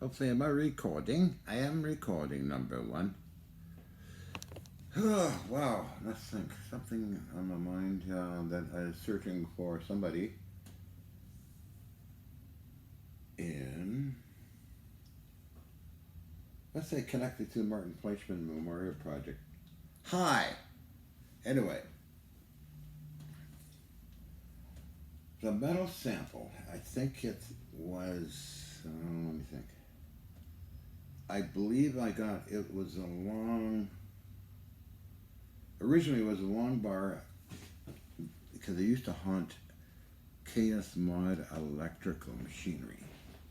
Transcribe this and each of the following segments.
Hopefully, am I recording? I am recording, number one. Oh, wow, let's think. Something on my mind that I was searching for somebody in, let's say, connected to the Martin Fleischmann Memorial Project. Hi! Anyway, the metal sample, I think it was, let me think. I believe I got, it was a long, originally it was a long bar because I used to haunt KS Mod Electrical Machinery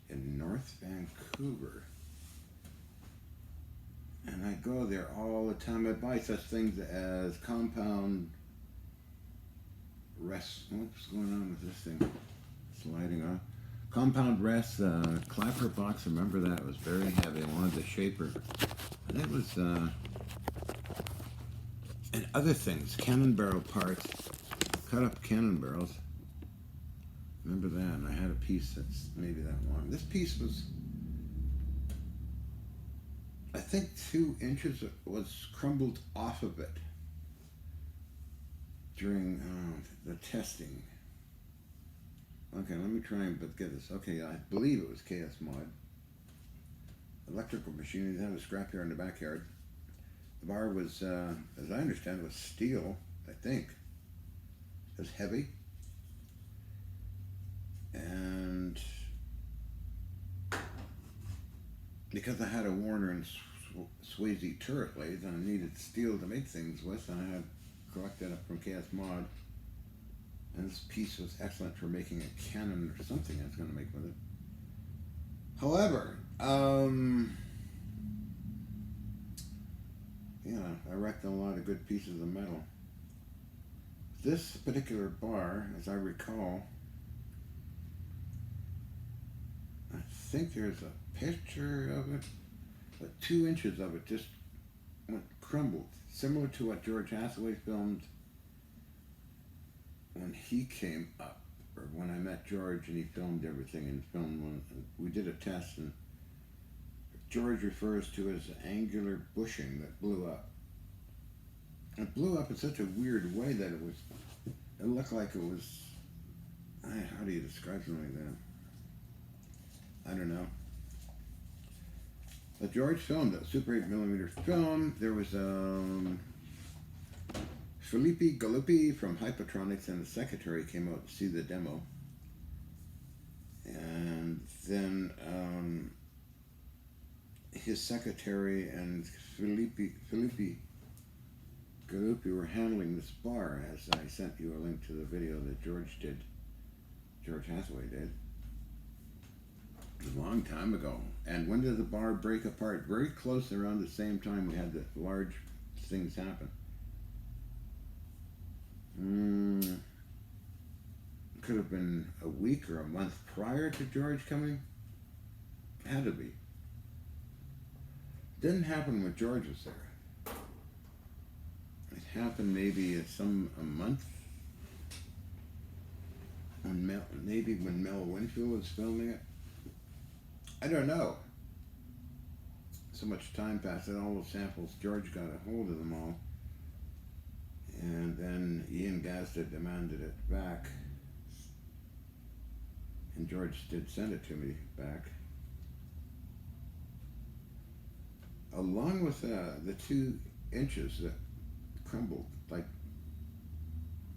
in North Vancouver. And I go there all the time. I buy such things as compound rest. What's going on with this thing? Sliding off. Compound rest clapper box. Remember that? It was very heavy. I wanted the shaper. And it was, and other things. Cannon barrel parts. Cut up cannon barrels. Remember that? And I had a piece that's maybe that long. This piece was, I think 2 inches was crumbled off of it during the testing. Okay, let me try and get this. Okay, I believe it was KS Mod. Electrical machinery. They had a scrapyard in the backyard. The bar was, as I understand it, was steel, I think. It was heavy. And because I had a Warner and Swayze turret lathe and I needed steel to make things with, and I had collected up from KS Mod. And this piece was excellent for making a cannon or something I was going to make with it. However, I wrecked a lot of good pieces of metal. This particular bar, as I recall, I think there's a picture of it, but 2 inches of it just went crumbled, similar to what George Hathaway filmed when he came up, or when I met George and he filmed everything and filmed one. We did a test, and George refers to it as angular bushing that blew up. It blew up in such a weird way that it looked like it was, how do you describe something like that? I don't know. But George filmed a Super 8mm film. There was Felipe Galuppi from Hypotronics and the secretary came out to see the demo. And then his secretary and Felipe Galuppi were handling this bar, as I sent you a link to the video that George Hathaway did. A long time ago. And when did the bar break apart? Very close around the same time we had the large things happen. Could have been a week or a month prior to George coming. Had to be. Didn't happen when George was there. It happened maybe a month. Maybe when Mel Winfield was filming it. I don't know. So much time passed and all those samples, George got a hold of them all. And then Ian Gazda demanded it back. And George did send it to me back. Along with the 2 inches that crumbled, like,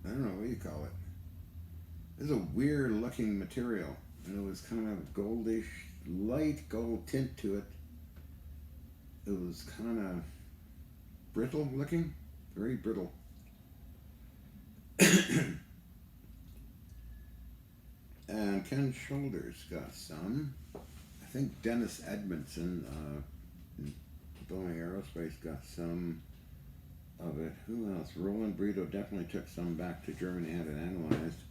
I don't know what you call it. It's a weird looking material. And it was kind of a goldish, light gold tint to it. It was kind of brittle looking, very brittle. And Ken Shoulders got some. I think Dennis Edmondson, Boeing Aerospace, got some of it. Who else? Roland Brito definitely took some back to Germany, had it analyzed.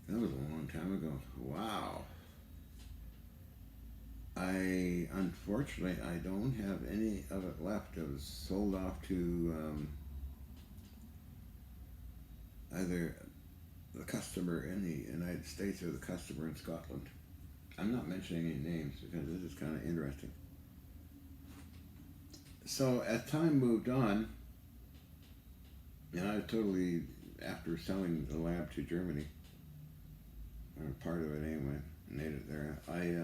That was a long time ago. Wow. Unfortunately, I don't have any of it left. It was sold off to either the customer in the United States or the customer in Scotland. I'm not mentioning any names because this is kind of interesting. So as time moved on, and I totally, after selling the lab to Germany, or part of it anyway, made it there, I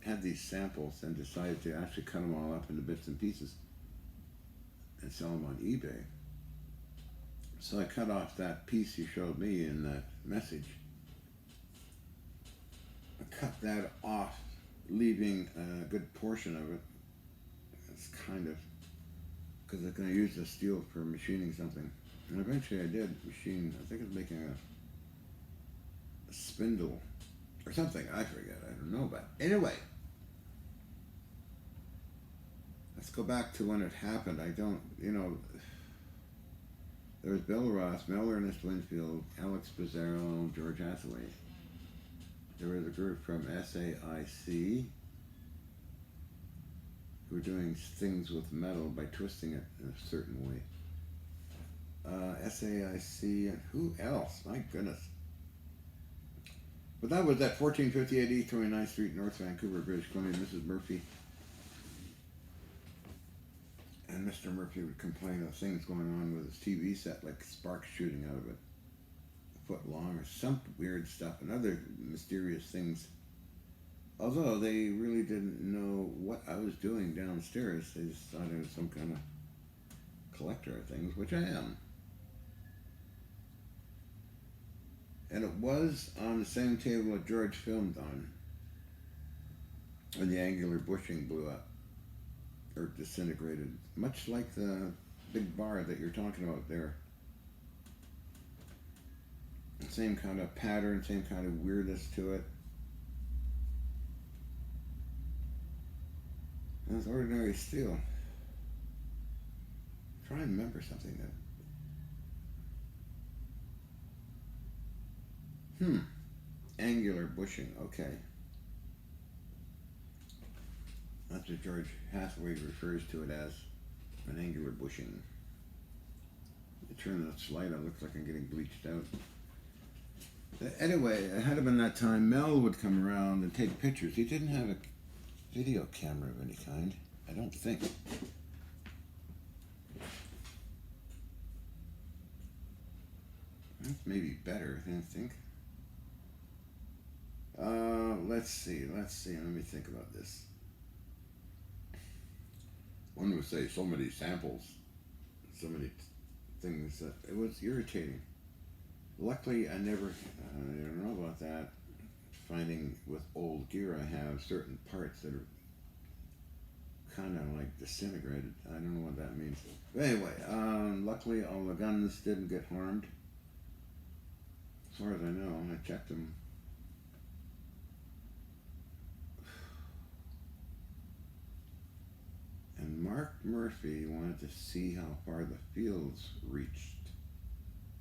had these samples and decided to actually cut them all up into bits and pieces and sell them on eBay. So I cut off that piece you showed me in that message. I cut that off, leaving a good portion of it. It's kind of, because I'm going to use the steel for machining something. And eventually I did machine, I think I was making a spindle or something, I forget, I don't know. But anyway, let's go back to when it happened. I don't, there was Bill Ross, Mel Ernest Winfield, Alex Pizarro, George Hathaway. There was a group from SAIC who were doing things with metal by twisting it in a certain way. SAIC, and who else? My goodness. But that was at 1458 East 29th Street, North Vancouver, British Columbia. Mrs. Murphy. And Mr. Murphy would complain of things going on with his TV set, like sparks shooting out of it, a foot long, or some weird stuff, and other mysterious things. Although they really didn't know what I was doing downstairs, they just thought I was some kind of collector of things, which I am. And it was on the same table that George filmed on when the angular bushing blew up or disintegrated, much like the big bar that you're talking about there. Same kind of pattern, same kind of weirdness to it. And it's ordinary steel. Try and remember something that. Angular bushing, okay. That's what George Hathaway refers to it as, an angular bushing. You turn this light on, it looks like I'm getting bleached out. Anyway, ahead of him that time, Mel would come around and take pictures. He didn't have a video camera of any kind, I don't think. That's maybe better, I think. Let's see, let me think about this. One would say so many samples, so many things that it was irritating. Luckily, I don't know about that. Finding with old gear, I have certain parts that are kind of like disintegrated. I don't know what that means. But anyway, luckily all the guns didn't get harmed. As far as I know, I checked them. And Mark Murphy wanted to see how far the fields reached.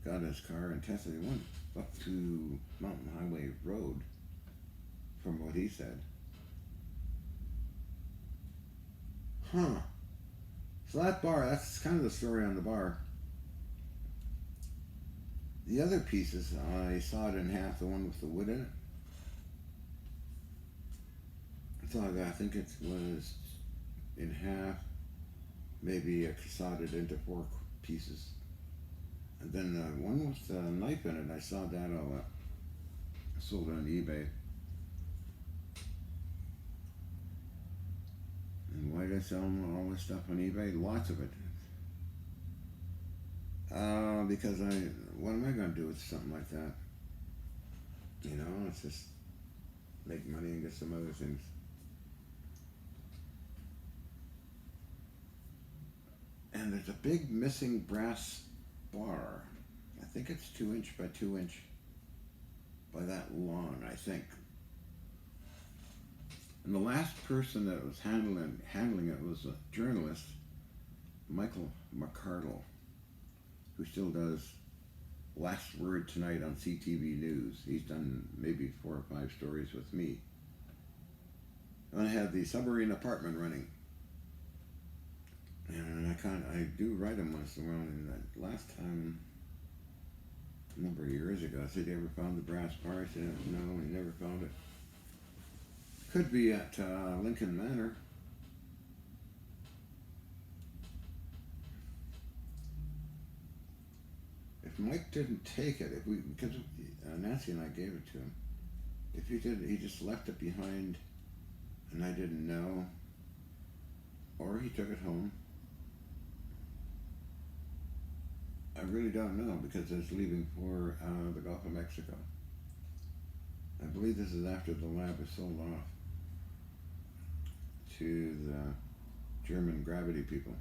Got in his car and tested it. He went up to Mountain Highway Road, from what he said. So that bar, that's kind of the story on the bar. The other pieces, I saw it in half, the one with the wood in it. I think it was in half, maybe I sawed it into 4 pieces. And then the one with the knife in it, I saw that all sold on eBay. And why did I sell all this stuff on eBay? Lots of it. Because what am I going to do with something like that? It's just make money and get some other things. And there's a big missing brass bar. I think it's 2 inch by 2 inch by that long, I think. And the last person that was handling it was a journalist, Michael McCardle, who still does Last Word Tonight on CTV News. He's done maybe 4 or 5 stories with me. And I have the submarine apartment running. And I do write them once in a while. And last time, a number of years ago. I said, "You ever found the brass bar?" He said, "No, he never found it." Could be at Lincoln Manor. If Mike didn't take it, because Nancy and I gave it to him. If he did, he just left it behind, and I didn't know, or he took it home. I really don't know because it's leaving for the Gulf of Mexico. I believe this is after the lab was sold off to the German gravity people.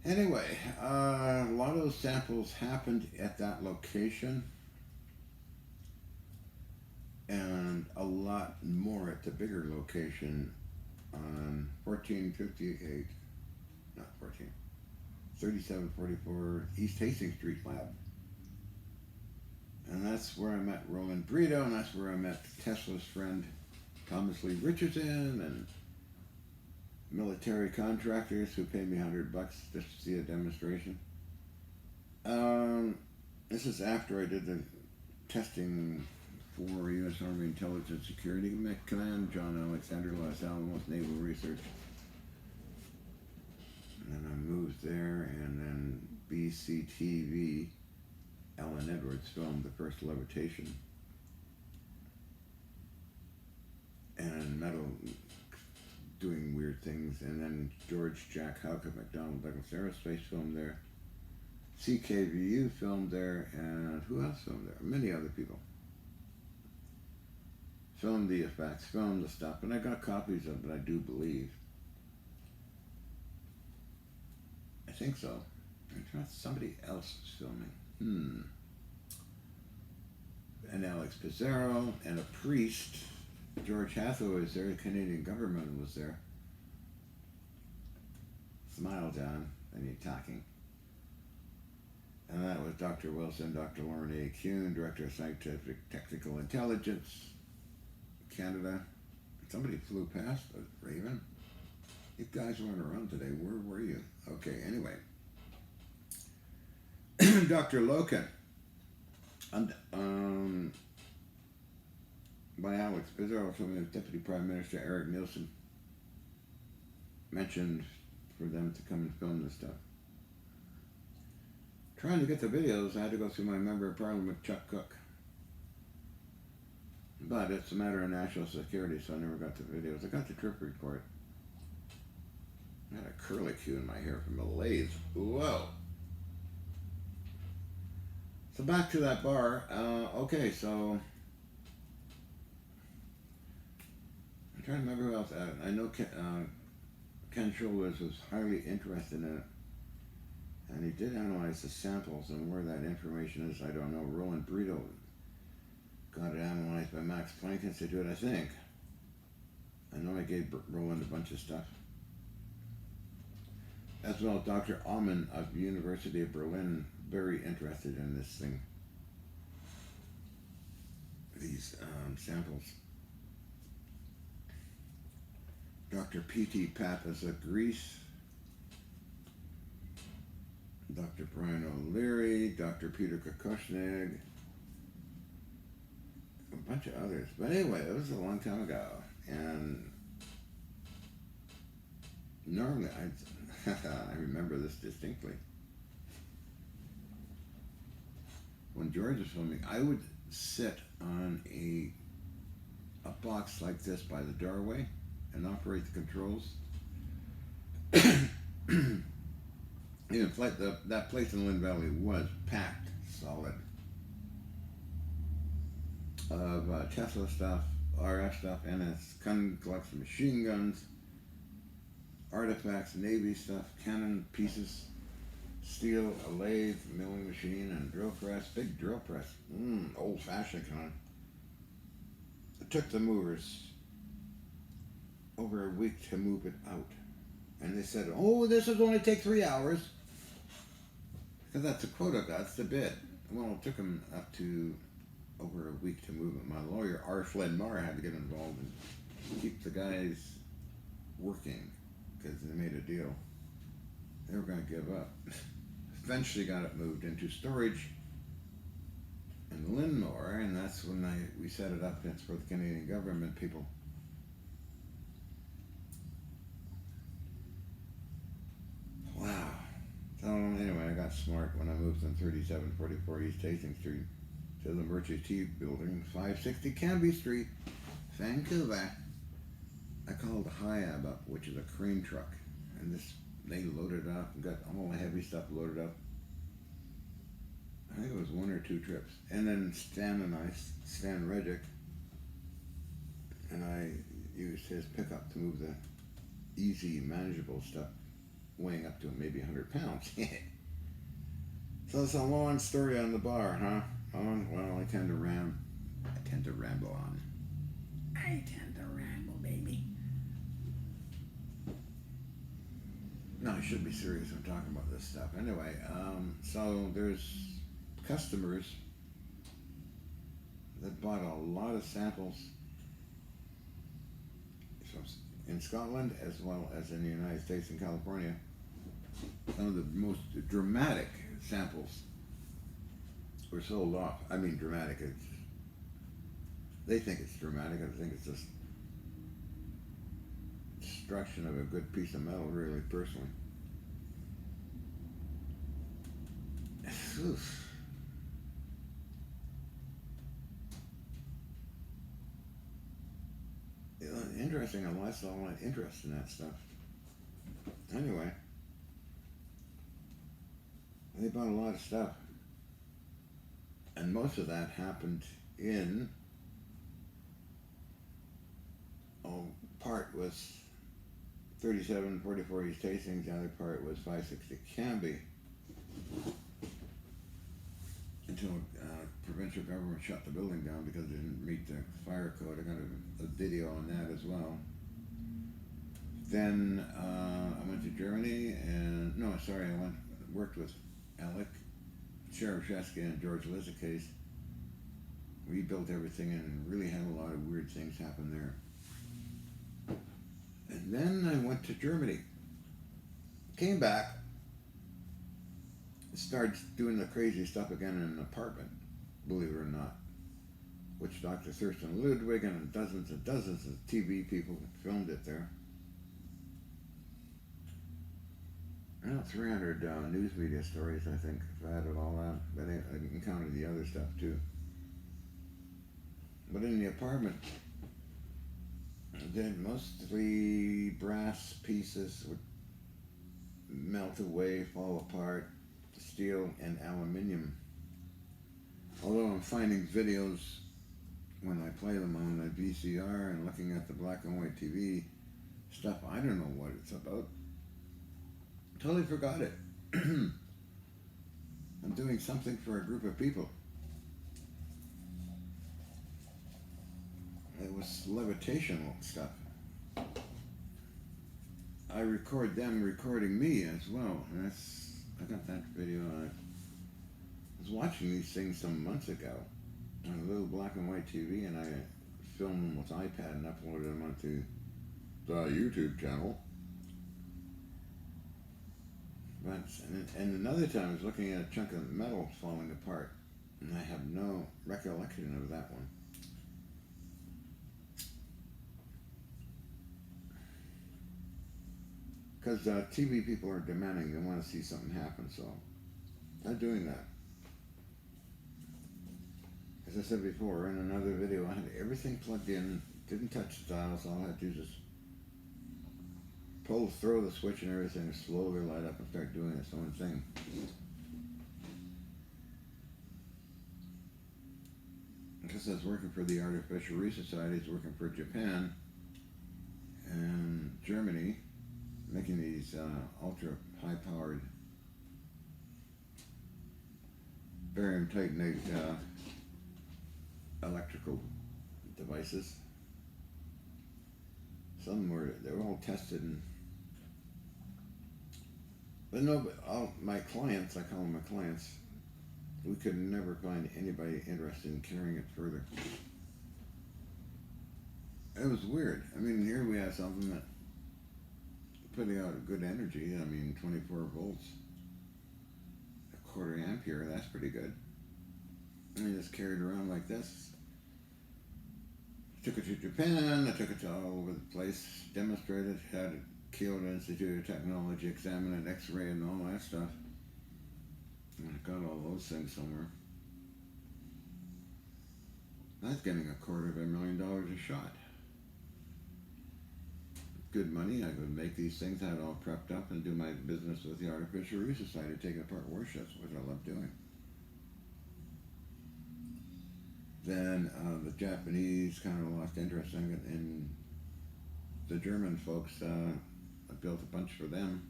Anyway, a lot of those samples happened at that location, and a lot more at the bigger location on 1458, not 14, 3744 East Hastings Street Lab. And that's where I met Roland Brito, and that's where I met Tesla's friend Thomas Lee Richardson, and military contractors who paid me $100 just to see a demonstration. This is after I did the testing for U.S. Army Intelligence Security Command, John Alexander, Los Alamos Naval Research. And then I moved there, and then BCTV, Alan Edwards filmed the first levitation. And metal doing weird things, and then George Jack Houck of McDonnell Douglas Aerospace filmed there. CKVU filmed there, and who else filmed there? Many other people. Filmed the effects, filmed the stuff, and I got copies of it, I do believe. I think so. I thought somebody else was filming. And Alex Pizarro, and a priest. George Hathaway was there, the Canadian government was there. Smile, John, and you're talking. And that was Dr. Wilson, Dr. Lauren A. Kuhn, Director of Scientific Technical Intelligence, Canada. Somebody flew past us, Raven. You guys weren't around today. Where were you? Okay, anyway. Dr. Loken. By Alex Pizarro, something that Deputy Prime Minister Eric Nielsen mentioned for them to come and film this stuff. Trying to get the videos, I had to go through my Member of Parliament, Chuck Cook. But it's a matter of national security, so I never got the videos. I got the trip report. I had a curlicue in my hair from a lathe. Whoa! So back to that bar. Okay, so I'm trying to remember who else. I know Ken Shoulders was highly interested in it, and he did analyze the samples, and where that information is, I don't know. Roland Brito got it analyzed by Max Planck Institute, I think. I know I gave Roland a bunch of stuff. As well, Dr. Aumann of the University of Berlin, very interested in this thing. These samples. Dr. P.T. Pappas of Greece. Dr. Brian O'Leary, Dr. Peter Kokoshnig, a bunch of others. But anyway, it was a long time ago. And normally, I remember this distinctly. When George was filming, I would sit on a box like this by the doorway and operate the controls. In fact, that place in Lynn Valley was packed solid of Tesla stuff, RF stuff, NS, Cunglux machine guns, artifacts, Navy stuff, cannon pieces, steel, a lathe, milling machine, and drill press, big drill press, old-fashioned kind. It took the movers over a week to move it out. And they said, oh, this will only take 3 hours. Because that's the quota, that's the bid. Well, it took them up to over a week to move it. My lawyer, R. Flynn Marr, had to get involved and keep the guys working because they made a deal. They were going to give up. Eventually got it moved into storage in Linmore, and that's when we set it up. That's for the Canadian government people. Wow. So anyway, I got smart when I moved from 3744 East Hastings Street to the Merchant Tea Building, 560 Canby Street, Vancouver. I called Hiab up, which is a crane truck, and they loaded up and got all the heavy stuff loaded up. I think it was 1 or 2 trips. And then Stan Reddick, and I used his pickup to move the easy, manageable stuff, weighing up to maybe 100 pounds. So it's a long story on the bar, huh? Oh, well, I tend to ramble on. I tend to ramble, baby. No, I should be serious when talking about this stuff. Anyway, so there's customers that bought a lot of samples in Scotland as well as in the United States and California. Some of the most dramatic samples were sold off. I mean dramatic, they think it's dramatic. I think it's just destruction of a good piece of metal, really, personally. Oof. Interesting, I lost all my interest in that stuff. Anyway, they bought a lot of stuff. And most of that happened in, part was 3744 East Hastings, the other part was 560 Canby. Until provincial government shut the building down because it didn't meet the fire code. I got a video on that as well. Then I went to Germany and, worked with Alec, Sheriff Sheske and George Lizakase. Rebuilt everything and really had a lot of weird things happen there. And then I went to Germany. Came back. Started doing the crazy stuff again in an apartment, believe it or not. Which Dr. Thurston Ludwig and dozens of TV people filmed it there. 300 news media stories, I think, if I added all that. But I encountered the other stuff too. But in the apartment, then mostly brass pieces would melt away, fall apart, steel and aluminium. Although I'm finding videos when I play them on the VCR and looking at the black and white TV stuff, I don't know what it's about. Totally forgot it. I'm doing something for a group of people. It was levitational stuff. I record them recording me as well. And I got that video. I was watching these things some months ago on a little black and white TV, and I filmed them with iPad and uploaded them onto the YouTube channel. But, and another time I was looking at a chunk of metal falling apart, and I have no recollection of that one. Because TV people are demanding, they want to see something happen, so I'm doing that. As I said before, in another video, I had everything plugged in, didn't touch the dials, all I had to do is just throw the switch and everything would slowly light up and start doing its own thing. Because I was working for the Artificial Reef Society, I was working for Japan and Germany, making these ultra high-powered barium titanate electrical devices. Some they were all tested, but all my clients, I call them my clients, we could never find anybody interested in carrying it further. It was weird. I mean, here we have something that putting out good energy. I mean, 24 volts, a quarter ampere. That's pretty good. And I just carried it around like this. Took it to Japan. I took it to all over the place. Demonstrated. Had it Kyoto Institute of Technology examine it, X-ray, and all that stuff. And I got all those things somewhere. That's getting $250,000 a shot. Good money. I could make these things. I had it all prepped up and do my business with the Artificial Reef Society, taking apart warships, which I love doing. Then the Japanese kind of lost interest in it, and the German folks, I built a bunch for them.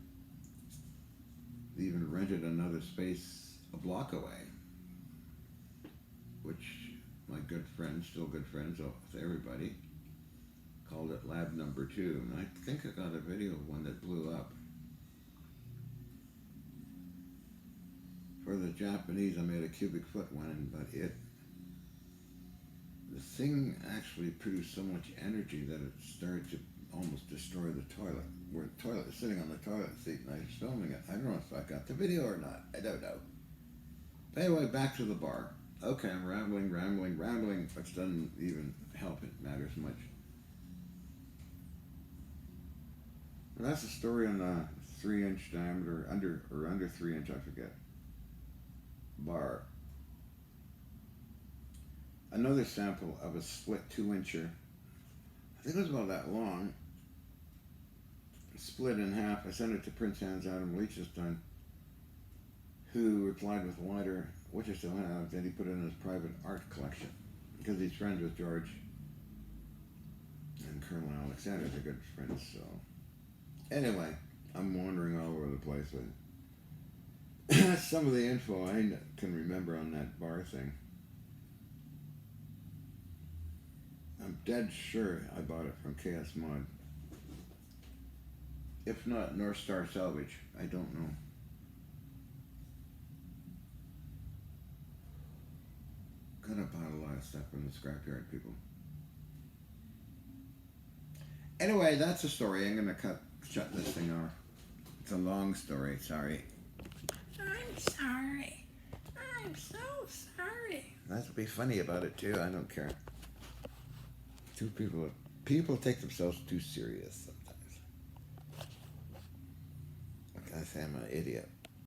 They even rented another space a block away, which my good friends, still good friends with everybody, called it Lab Number 2. And I think I got a video of one that blew up. For the Japanese, I made a cubic foot one, but the thing actually produced so much energy that it started to almost destroy the toilet. Where the toilet is sitting on the toilet seat, and I was filming it. I don't know if I got the video or not. I don't know. But anyway, back to the bar. Okay, I'm rambling, which doesn't even help it matters much. And that's a story on a 3-inch diameter, under 3-inch, I forget, bar. Another sample of a split 2-incher. I think it was about that long. Split in half. I sent it to Prince Hans Adam Liechtenstein, who replied with a wider, which I still have, that he put it in his private art collection, because he's friends with George and Colonel Alexander. They're good friends. So anyway, I'm wandering all over the place with some of the info I can remember on that bar thing. I'm dead sure I bought it from KS Mod. If not, North Star Salvage. I don't know. Could have bought a lot of stuff from the scrapyard people. Anyway, that's the story. I'm going to shut this thing off. It's a long story. Sorry. I'm sorry. I'm so sorry. Let's be funny about it, too. I don't care. People take themselves too serious sometimes. Like I say, I'm an idiot.